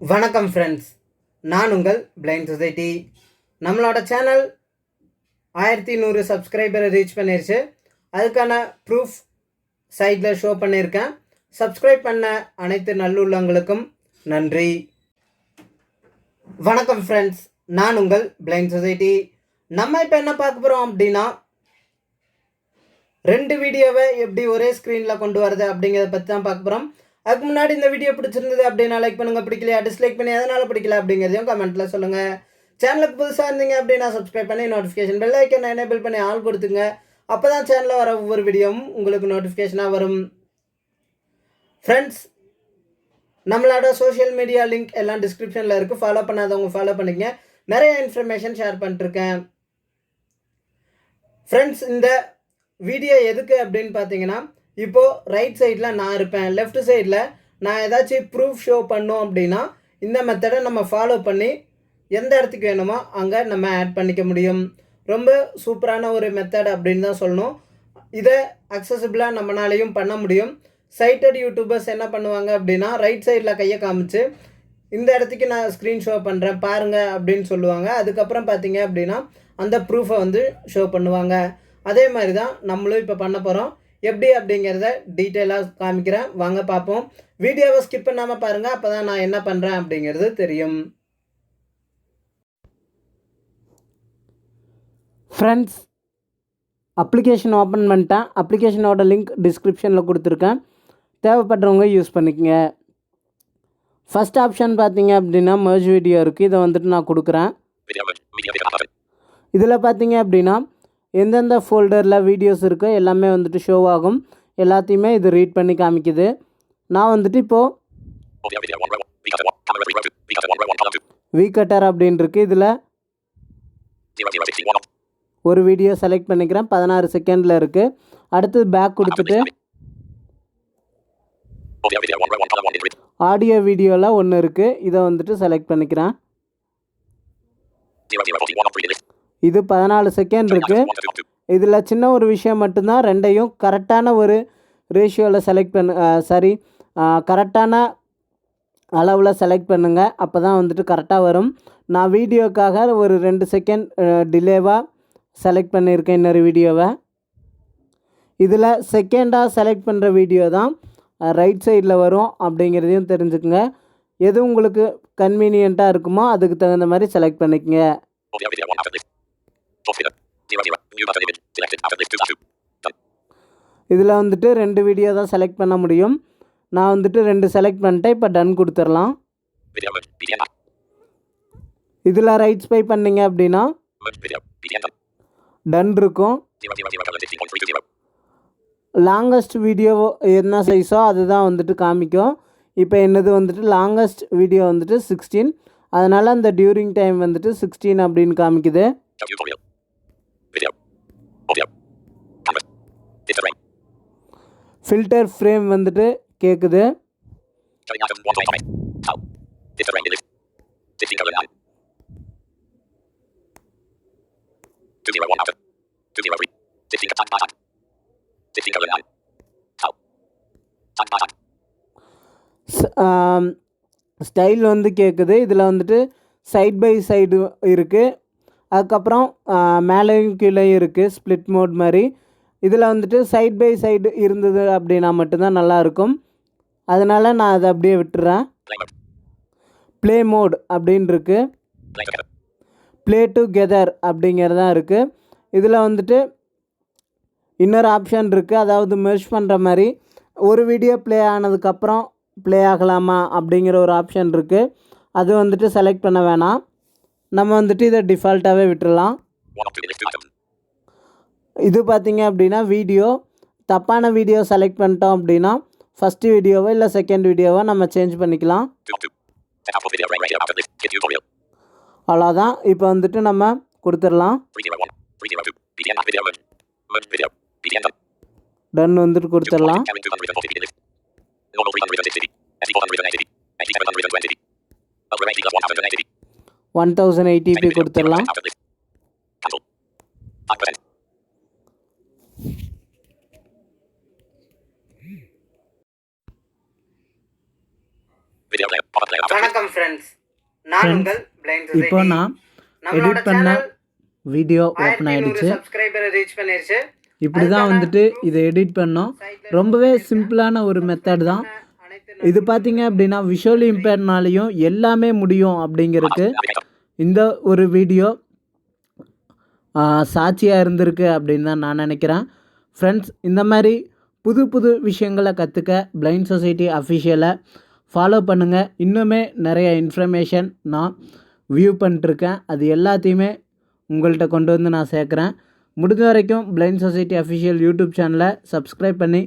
வணக்கம் ஃப்ரெண்ட்ஸ், நான் உங்கள் பிளைண்ட் சொசைட்டி. நம்மளோட சேனல் 1100 சப்ஸ்கிரைபரை ரீச் பண்ணிருச்சு. அதுக்கான ப்ரூஃப் சைட்டில் ஷோ பண்ணியிருக்கேன். சப்ஸ்கிரைப் பண்ண அனைத்து நல்லுள்ளங்களுக்கும் நன்றி. வணக்கம் ஃப்ரெண்ட்ஸ், நான் உங்கள் பிளைண்ட் சொசைட்டி. நம்ம இப்போ என்ன பார்க்க போகிறோம் அப்படின்னா, 2 வீடியோவை எப்படி ஒரே ஸ்க்ரீனில் கொண்டு வரது அப்படிங்கிறத பற்றி தான் பார்க்க போகிறோம். அதுக்கு முன்னாடி இந்த வீடியோ பிடிச்சிருந்தது அப்படின்னா லைக் பண்ணுங்கள், பிடிக்கலையா டிஸ்லைக் பண்ணி எதனால் பிடிக்கல அப்படிங்கிறதையும் கமெண்ட்டில் சொல்லுங்கள். சேனலுக்கு புதுசாக இருந்தீங்க அப்படின்னா சப்ஸ்கிரைப் பண்ணி நோட்டிஃபிகேஷன் பெல் ஐக்கனை எனேபிள் பண்ணி ஆல் கொடுத்துங்க. அப்போ தான் சேனலில் வர ஒவ்வொரு வீடியோவும் உங்களுக்கு நோட்டிஃபிகேஷனாக வரும். ஃப்ரெண்ட்ஸ், நம்மளோட சோஷியல் மீடியா லிங்க் எல்லாம் டிஸ்கிரிப்ஷனில் இருக்குது. ஃபாலோ பண்ணாதவங்க ஃபாலோ பண்ணிக்கங்க. நிறைய இன்ஃபர்மேஷன் ஷேர் பண்ணிட்டுருக்கேன். ஃப்ரெண்ட்ஸ், இந்த வீடியோ எதுக்கு அப்படின்னு பார்த்தீங்கன்னா, இப்போது ரைட் சைடில் நான் இருப்பேன், லெஃப்ட் சைடில் நான் ஏதாச்சும் ப்ரூஃப் ஷோ பண்ணோம் அப்படின்னா இந்த மெத்தடை நம்ம ஃபாலோ பண்ணி எந்த இடத்துக்கு வேணுமோ அங்கே நம்ம ஆட் பண்ணிக்க முடியும். ரொம்ப சூப்பரான ஒரு மெத்தட் அப்படின்னு தான் சொல்லணும். இதை அக்சசிபிளாக நம்மளாலையும் பண்ண முடியும். சைட்டட் யூடியூபர்ஸ் என்ன பண்ணுவாங்க அப்படின்னா, ரைட் சைடில் கையை காமிச்சு இந்த இடத்துக்கு நான் ஸ்க்ரீன் ஷோ பண்ணுறேன் பாருங்கள் அப்படின்னு சொல்லுவாங்க. அதுக்கப்புறம் பார்த்தீங்க அப்படின்னா அந்த ப்ரூஃபை வந்து ஷோ பண்ணுவாங்க. அதே மாதிரி தான் நம்மளும் இப்போ பண்ண போகிறோம். எப்படி அப்படிங்கிறத டீட்டெயிலாக காமிக்கிறேன், வாங்க பார்ப்போம். வீடியோவை ஸ்கிப் பண்ணாமல் பாருங்கள், அப்போ தான் நான் என்ன பண்ணுறேன் அப்படிங்கிறது தெரியும். ஃப்ரெண்ட்ஸ், அப்ளிகேஷன் ஓப்பன் பண்ணிட்டேன். அப்ளிகேஷனோட லிங்க் டிஸ்கிரிப்ஷனில் கொடுத்துருக்கேன், தேவைப்படுறவங்க யூஸ் பண்ணிக்கங்க. ஃபஸ்ட் ஆப்ஷன் பார்த்தீங்க அப்படின்னா மர்ஜ் வீடியோ இருக்குது. இதை வந்துட்டு நான் கொடுக்குறேன். இதில் பார்த்தீங்க அப்படின்னா எந்தெந்த ஃபோல்டரில் வீடியோஸ் இருக்கோ எல்லாமே வந்துட்டு ஷோ ஆகும். எல்லாத்தையுமே இது ரீட் பண்ணி காமிக்குது. நான் வந்துட்டு இப்போது வீக்கட்டர் அப்படின்னு இருக்குது. இதில் ஒரு வீடியோ செலக்ட் பண்ணிக்கிறேன். 16 செகண்டில் இருக்குது. அடுத்தது பேக் கொடுத்துட்டு ஆடியோ வீடியோவில் ஒன்று இருக்குது, இதை வந்துட்டு செலக்ட் பண்ணிக்கிறேன். இது 14 செகண்ட் இருக்குது. இதில் சின்ன ஒரு விஷயம் மட்டும்தான், ரெண்டையும் கரெக்டான ஒரு ரேஷியோவில் செலக்ட் கரெக்டான அளவில் செலக்ட் பண்ணுங்கள். அப்போ தான் வந்துட்டு கரெக்டாக வரும். நான் வீடியோக்காக ஒரு 2 செகண்ட் டிலேவாக செலக்ட் பண்ணியிருக்கேன் இன்னொரு வீடியோவை. இதில் செகண்டாக செலக்ட் பண்ணுற வீடியோ தான் ரைட் சைடில் வரும் அப்படிங்கிறதையும் தெரிஞ்சுக்குங்க. எது உங்களுக்கு கன்வீனியண்ட்டாக இருக்குமோ அதுக்கு தகுந்த மாதிரி செலக்ட் பண்ணிக்கங்க. இதில் வந்துட்டு 2 வீடியோ தான் செலக்ட் பண்ண முடியும். நான் வந்துட்டு 2 செலக்ட் பண்ணிட்டேன். இப்போ டன் கொடுத்துடலாம். இதில் ரைட் ஸ்பை பண்ணிங்க அப்படின்னா டன் இருக்கும். லாங்கஸ்ட் வீடியோ என்ன சைஸோ அதுதான் வந்துட்டு காமிக்கும். இப்போ என்னது வந்துட்டு லாங்கஸ்ட் வீடியோ வந்துட்டு 16, அதனால் அந்த டியூரிங் டைம் வந்துட்டு 16 அப்படின்னு காமிக்குது. ஃபில்டர் ஃப்ரேம் வந்துட்டு கேட்குது. ஸ்டைல் வந்து கேட்குது. இதில் வந்துட்டு சைட் பை சைடு இருக்குது. அதுக்கப்புறம் மேலேயும் கீழேயும் இருக்குது, ஸ்ப்ளிட் மோட் மாதிரி. இதில் வந்துட்டு சைட் பை சைடு இருந்தது அப்படின்னா மட்டும்தான் நல்லாயிருக்கும். அதனால் நான் அதை அப்படியே விட்டுறேன். ப்ளே மோட் அப்படின்னு இருக்குது. ப்ளே டுகெதர் அப்படிங்கிறதான் இருக்குது. இதில் வந்துட்டு இன்னொரு ஆப்ஷன் இருக்குது, அதாவது மெர்ஜ் பண்ணுற மாதிரி. ஒரு வீடியோ ப்ளே ஆனதுக்கப்புறம் ப்ளே ஆகலாமா அப்படிங்கிற ஒரு ஆப்ஷன் இருக்குது. அது வந்துட்டு செலக்ட் பண்ண வேணாம், நம்ம வந்துட்டு இதை டிஃபால்ட்டாகவே விட்டுடலாம். இது பார்த்திங்க அப்படின்னா வீடியோ தப்பான வீடியோ செலக்ட் பண்ணிட்டோம் அப்படின்னா ஃபஸ்ட்டு வீடியோவோ இல்லை செகண்ட் வீடியோவோ நம்ம சேஞ்ச் பண்ணிக்கலாம். அவ்வளோதான். இப்போ வந்துட்டு நம்ம கொடுத்துடலாம். டன் வந்துட்டு கொடுத்துடலாம். 1080p கொடுத்துடலாம். வணக்கம் ஃப்ரெண்ட்ஸ், நான் உங்கள் பிளைண்ட் சொசைட்டி. இப்போ நான் எடிட் பண்ண வீடியோ ஓப்பன் ஆகிடுச்சு. சப்ஸ்கிரைபரை ரீச் பண்ணிருச்சு. இப்படி தான் வந்துட்டு இதை எடிட் பண்ணோம். ரொம்பவே சிம்பிளான ஒரு மெத்தட் தான் இது. பார்த்தீங்க அப்படின்னா விஷுவலி இம்பேர்னாலையும் எல்லாமே முடியும் அப்படிங்கிறதுக்கு இந்த ஒரு வீடியோ சாட்சியாக இருந்திருக்கு அப்படின்னு தான் நான் நினைக்கிறேன். ஃப்ரெண்ட்ஸ், இந்த மாதிரி புது புது விஷயங்களை கற்றுக்க பிளைண்ட் சொசைட்டி அஃபிஷியலை ஃபாலோ பண்ணுங்கள். இன்னுமே நிறைய இன்ஃபர்மேஷன் நான் வியூ பண்ணிட்டுருக்கேன். அது எல்லாத்தையுமே உங்கள்கிட்ட கொண்டு வந்து நான் சேர்க்குறேன். முடிஞ்ச வரைக்கும் பிளைண்ட் சொசைட்டி அஃபிஷியல் யூடியூப் சேனலை சப்ஸ்கிரைப் பண்ணி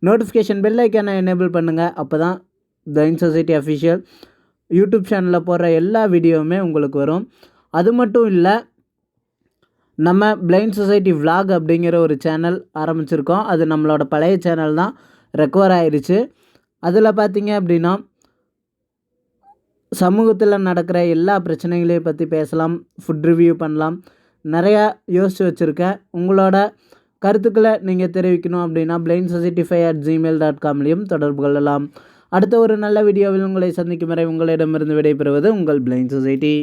நோட்டிஃபிகேஷன் பெல் ஐக்கானை எனேபிள் பண்ணுங்கள். அப்போ தான் பிளைண்ட் சொசைட்டி அஃபிஷியல் யூடியூப் சேனலில் போடுற எல்லா வீடியோவுமே உங்களுக்கு வரும். அது மட்டும் இல்லை, நம்ம பிளைண்ட் சொசைட்டி vlog அப்படிங்கிற ஒரு சேனல் ஆரம்பிச்சிருக்கோம். அது நம்மளோட பழைய சேனல் தான், ரெக்கவர் ஆயிடுச்சு. அதில் பார்த்தீங்க அப்படின்னா சமூகத்தில் நடக்கிற எல்லா பிரச்சனைகளையும் பற்றி பேசலாம், ஃபுட் ரிவ்யூ பண்ணலாம், நிறையா யோசித்து வச்சுருக்கேன். உங்களோட கருத்துக்களை நீங்கள் தெரிவிக்கணும் அப்படின்னா blindSociety5@gmail.comலையும் தொடர்பு கொள்ளலாம். அடுத்த ஒரு நல்ல வீடியோவில் உங்களை சந்திக்கும் வரை உங்களிடமிருந்து விடைபெறுவது உங்கள் பிளைண்ட் சொசைட்டி.